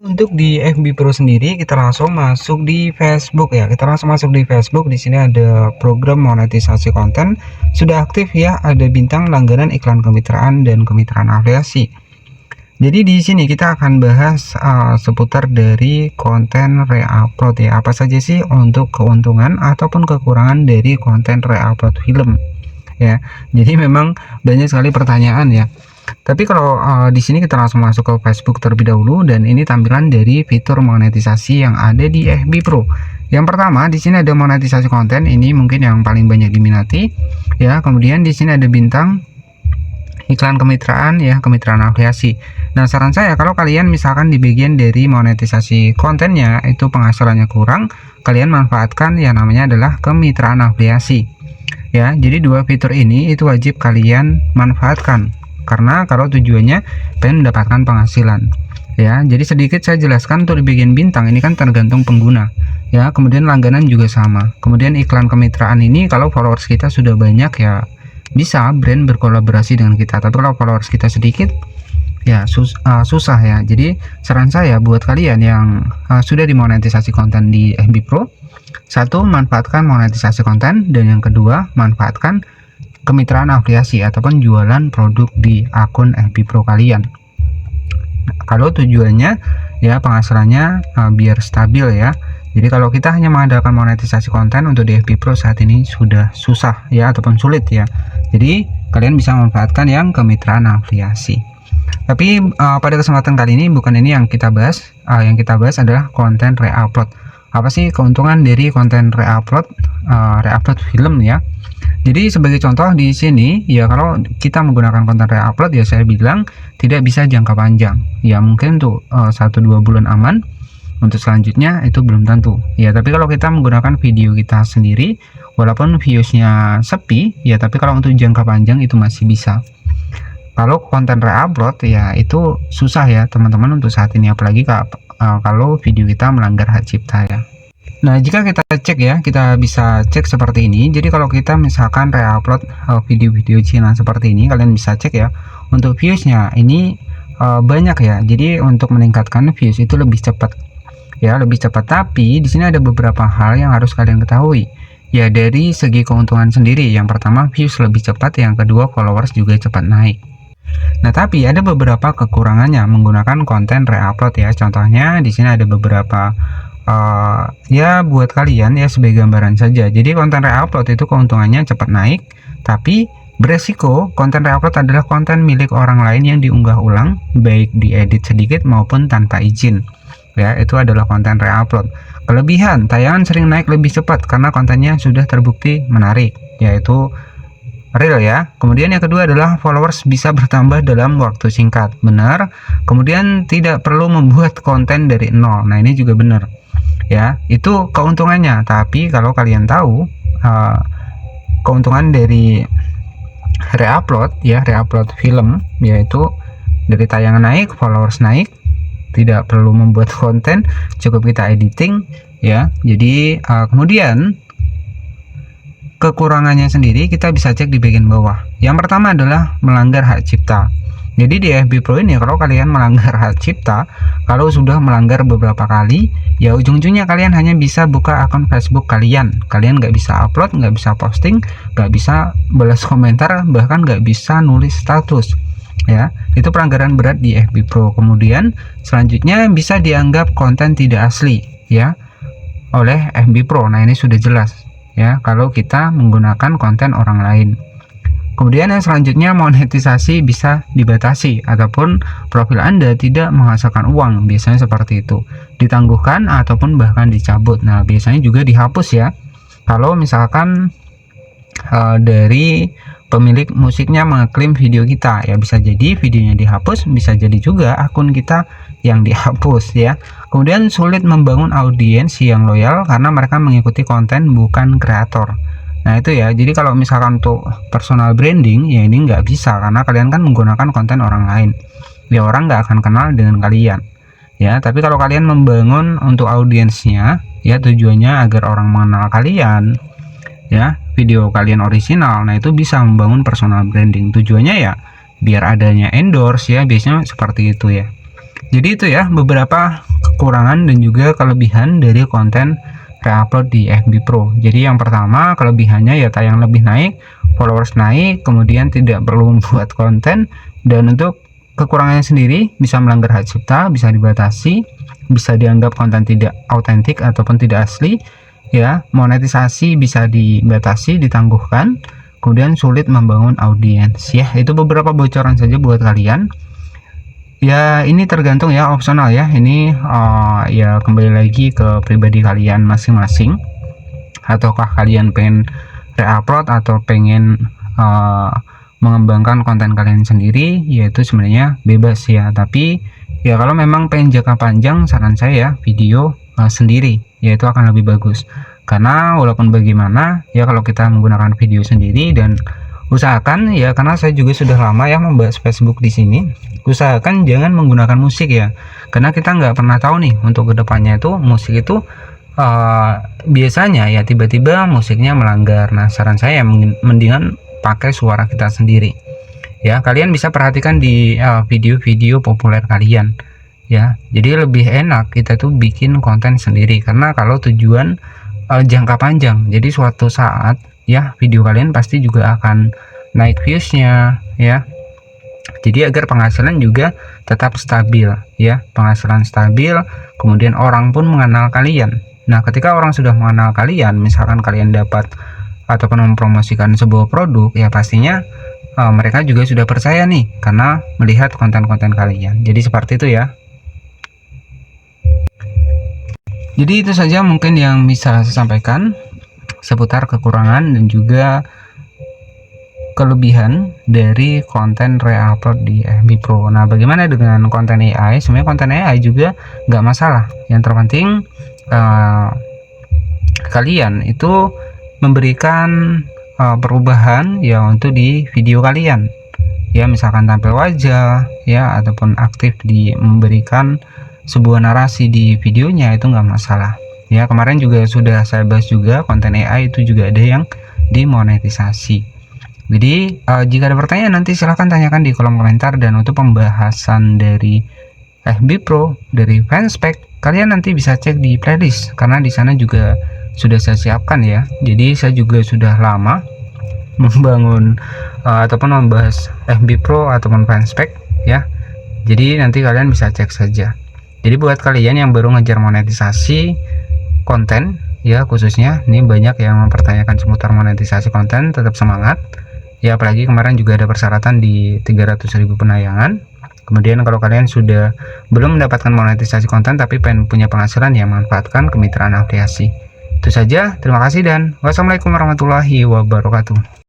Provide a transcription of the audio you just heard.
Untuk di FB Pro sendiri kita langsung masuk di Facebook ya. Kita langsung masuk di Facebook. Di sini ada program monetisasi konten sudah aktif ya. Ada bintang langganan iklan kemitraan dan kemitraan afiliasi. Jadi di sini kita akan bahas seputar dari konten re-upload ya. Apa saja sih untuk keuntungan ataupun kekurangan dari konten re-upload film ya. Jadi memang banyak sekali pertanyaan ya. Tapi kalau di sini kita langsung masuk ke Facebook terlebih dahulu, dan ini tampilan dari fitur monetisasi yang ada di FB Pro. Yang pertama di sini ada monetisasi konten, ini mungkin yang paling banyak diminati ya. Kemudian di sini ada bintang iklan kemitraan ya, kemitraan afiliasi. Nah, saran saya kalau kalian misalkan di bagian dari monetisasi kontennya itu penghasilannya kurang, kalian manfaatkan yang namanya adalah kemitraan afiliasi. Ya, jadi dua fitur ini itu wajib kalian manfaatkan karena kalau tujuannya pengen mendapatkan penghasilan. Ya, jadi sedikit saya jelaskan untuk di bagian bintang ini kan tergantung pengguna. Ya, kemudian langganan juga sama. Kemudian iklan kemitraan ini kalau followers kita sudah banyak ya bisa brand berkolaborasi dengan kita, tapi kalau followers kita sedikit ya susah ya. Jadi saran saya buat kalian yang sudah dimonetisasi konten di FB Pro, satu, manfaatkan monetisasi konten, dan yang kedua manfaatkan kemitraan afiliasi ataupun jualan produk di akun FB Pro kalian. Kalau tujuannya ya penghasilannya biar stabil ya. Jadi kalau kita hanya mengandalkan monetisasi konten untuk di FB Pro saat ini sudah susah ya ataupun sulit ya. Jadi kalian bisa memanfaatkan yang kemitraan afiliasi. Tapi pada kesempatan kali ini bukan ini yang kita bahas. Yang kita bahas adalah konten re-upload. Apa sih keuntungan dari konten re-upload film ya? Jadi sebagai contoh di sini ya, kalau kita menggunakan konten re-upload ya saya bilang tidak bisa jangka panjang. Ya mungkin untuk 1-2 bulan aman. Untuk selanjutnya itu belum tentu ya. Tapi kalau kita menggunakan video kita sendiri, walaupun viewsnya sepi ya, tapi kalau untuk jangka panjang itu masih bisa. Kalau konten re-upload ya itu susah ya teman-teman untuk saat ini, apalagi kalau video kita melanggar hak cipta ya. Nah, jika kita cek ya, kita bisa cek seperti ini. Jadi kalau kita misalkan re-upload video-video Cina seperti ini, kalian bisa cek ya, untuk viewsnya ini banyak ya. Jadi untuk meningkatkan views itu lebih cepat ya, lebih cepat. Tapi di sini ada beberapa hal yang harus kalian ketahui ya, dari segi keuntungan sendiri. Yang pertama views lebih cepat, yang kedua followers juga cepat naik. Nah, tapi ada beberapa kekurangannya menggunakan konten re-upload ya. Contohnya di sini ada beberapa ya buat kalian ya sebagai gambaran saja. Jadi konten re-upload itu keuntungannya cepat naik, tapi beresiko konten re-upload adalah konten milik orang lain yang diunggah ulang, baik diedit sedikit maupun tanpa izin. Ya, itu adalah konten re-upload. Kelebihan, tayangan sering naik lebih cepat karena kontennya sudah terbukti menarik, yaitu real ya. Kemudian yang kedua adalah followers bisa bertambah dalam waktu singkat. Benar. Kemudian tidak perlu membuat konten dari nol. Nah, ini juga benar. Ya, itu keuntungannya. Tapi kalau kalian tahu keuntungan dari re-upload ya, re-upload film, yaitu dari tayangan naik, followers naik, tidak perlu membuat konten, cukup kita editing ya. Jadi kemudian kekurangannya sendiri kita bisa cek di bagian bawah. Yang pertama adalah melanggar hak cipta. Jadi di FB Pro ini kalau kalian melanggar hak cipta, kalau sudah melanggar beberapa kali ya, ujung-ujungnya kalian hanya bisa buka akun Facebook kalian nggak bisa upload, nggak bisa posting, nggak bisa balas komentar, bahkan nggak bisa nulis status ya. Itu pelanggaran berat di FB Pro. Kemudian selanjutnya bisa dianggap konten tidak asli ya oleh FB Pro. Nah, ini sudah jelas ya kalau kita menggunakan konten orang lain. Kemudian yang selanjutnya, monetisasi bisa dibatasi ataupun profil Anda tidak menghasilkan uang, biasanya seperti itu, ditangguhkan ataupun bahkan dicabut. Nah, biasanya juga dihapus ya kalau misalkan dari pemilik musiknya mengklaim video kita ya. Bisa jadi videonya dihapus, bisa jadi juga akun kita yang dihapus ya. Kemudian sulit membangun audiens yang loyal karena mereka mengikuti konten bukan kreator. Nah, itu ya. Jadi kalau misalkan untuk personal branding ya ini nggak bisa karena kalian kan menggunakan konten orang lain ya, orang nggak akan kenal dengan kalian ya. Tapi kalau kalian membangun untuk audiensnya ya, tujuannya agar orang mengenal kalian ya, video kalian original, nah itu bisa membangun personal branding. Tujuannya ya biar adanya endorse ya, biasanya seperti itu ya. Jadi itu ya beberapa kekurangan dan juga kelebihan dari konten reupload di FB Pro. Jadi yang pertama kelebihannya ya tayang lebih naik, followers naik, kemudian tidak perlu membuat konten, dan untuk kekurangannya sendiri bisa melanggar hak cipta, bisa dibatasi, bisa dianggap konten tidak autentik ataupun tidak asli ya, monetisasi bisa dibatasi, ditangguhkan, kemudian sulit membangun audiens ya. Itu beberapa bocoran saja buat kalian. Ya ini tergantung ya, opsional ya. Ini ya kembali lagi ke pribadi kalian masing-masing. Ataukah kalian pengen reupload atau pengen mengembangkan konten kalian sendiri, yaitu sebenarnya bebas ya. Tapi ya kalau memang pengen jangka panjang, saran saya ya video sendiri, yaitu akan lebih bagus. Karena walaupun bagaimana ya, kalau kita menggunakan video sendiri, dan usahakan ya, karena saya juga sudah lama ya membahas Facebook di sini, usahakan jangan menggunakan musik ya, karena kita nggak pernah tahu nih untuk kedepannya itu musik itu biasanya ya tiba-tiba musiknya melanggar. Nah saran saya mendingan pakai suara kita sendiri ya. Kalian bisa perhatikan di video-video populer kalian ya, jadi lebih enak kita tuh bikin konten sendiri, karena kalau tujuan jangka panjang, jadi suatu saat ya video kalian pasti juga akan naik viewsnya ya. Jadi agar penghasilan juga tetap stabil ya, penghasilan stabil, kemudian orang pun mengenal kalian. Nah ketika orang sudah mengenal kalian, misalkan kalian dapat ataupun mempromosikan sebuah produk ya, pastinya mereka juga sudah percaya nih karena melihat konten-konten kalian. Jadi seperti itu ya. Jadi itu saja mungkin yang bisa saya sampaikan seputar kekurangan dan juga kelebihan dari konten reupload di FB Pro. Nah bagaimana dengan konten AI? Sebenarnya konten AI juga nggak masalah, yang terpenting kalian itu memberikan perubahan ya untuk di video kalian ya, misalkan tampil wajah ya, ataupun aktif di memberikan sebuah narasi di videonya, itu nggak masalah ya. Kemarin juga sudah saya bahas juga, konten AI itu juga ada yang dimonetisasi. Jadi jika ada pertanyaan nanti silahkan tanyakan di kolom komentar, dan untuk pembahasan dari FB Pro dari Fanspage kalian nanti bisa cek di playlist, karena di sana juga sudah saya siapkan ya. Jadi saya juga sudah lama membangun ataupun membahas FB Pro ataupun Fanspage ya. Jadi nanti kalian bisa cek saja. Jadi buat kalian yang baru ngejar monetisasi konten ya, khususnya ini banyak yang mempertanyakan seputar monetisasi konten, tetap semangat ya. Apalagi kemarin juga ada persyaratan di 300.000 penayangan. Kemudian kalau kalian sudah belum mendapatkan monetisasi konten tapi pengen punya penghasilan, ya manfaatkan kemitraan afiliasi. Itu saja, terima kasih dan wassalamualaikum warahmatullahi wabarakatuh.